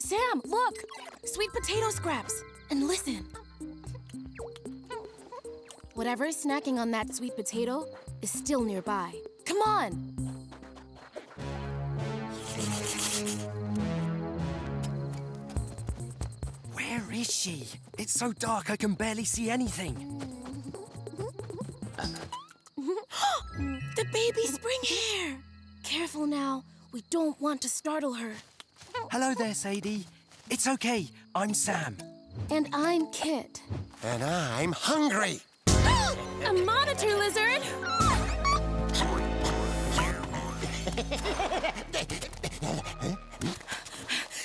Sam, look! Sweet potato scraps. And listen. Whatever's snacking on that sweet potato is still nearby. Come on! Where is she? It's so dark I can barely see anything. The baby Springhare! Careful now. We don't want to startle her. Hello there, Sadie. It's okay. I'm Sam. And I'm Kit. And I'm hungry. A monitor lizard!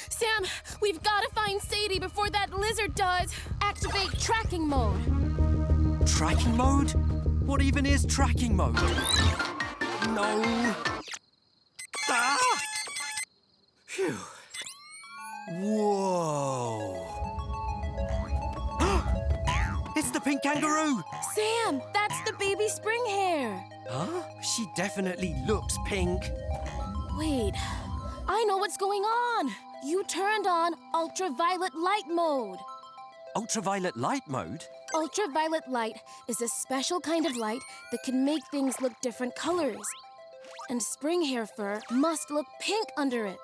Sam, we've got to find Sadie before that lizard does. Activate tracking mode. Tracking mode? What even is tracking mode? No. Ah! Phew. Whoa. It's the pink kangaroo. Sam, that's the baby Springhare. Huh? She definitely looks pink. Wait, I know what's going on. You turned on ultraviolet light mode. Ultraviolet light mode? Ultraviolet light is a special kind of light that can make things look different colors. And Springhare fur must look pink under it.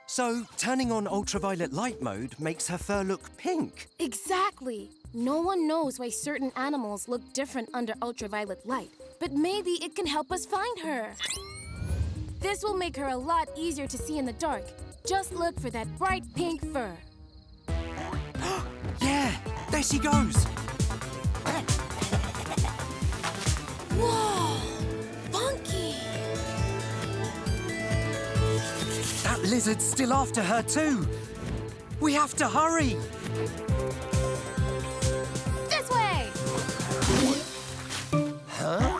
So, turning on ultraviolet light mode makes her fur look pink. Exactly. No one knows why certain animals look different under ultraviolet light, but maybe it can help us find her. This will make her a lot easier to see in the dark. Just look for that bright pink fur. Yeah, there she goes. Whoa! Funky! That lizard's still after her too. We have to hurry. This way! Huh?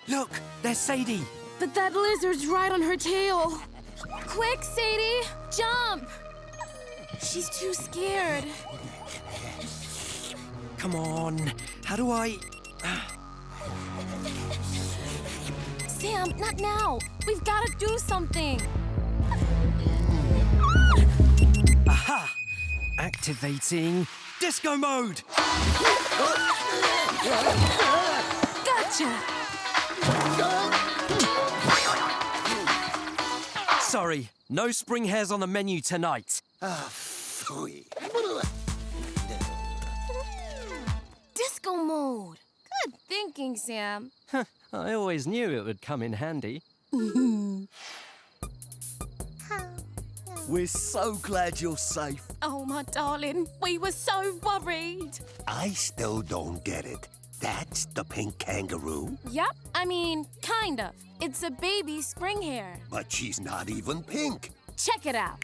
Look, there's Sadie. But that lizard's right on her tail. Quick, Sadie! Jump! She's too scared. Come on. How do I... Sam, not now. We've got to do something. Aha! Activating disco mode. Gotcha! Sorry, no Springhares on the menu tonight. Phooey. Disco mode. Good thinking, Sam. I always knew it would come in handy. We're so glad you're safe. Oh, my darling. We were so worried. I still don't get it. That's the pink kangaroo? Yep. I mean, kind of. It's a baby Springhare. But she's not even pink. Check it out.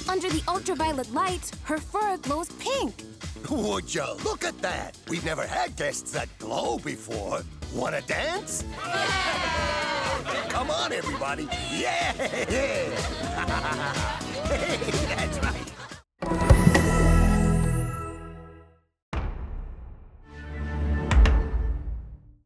Under the ultraviolet lights, her fur glows pink. Would you look at that? We've never had guests that glow before. Wanna dance? Come on, everybody. Yeah! That's right.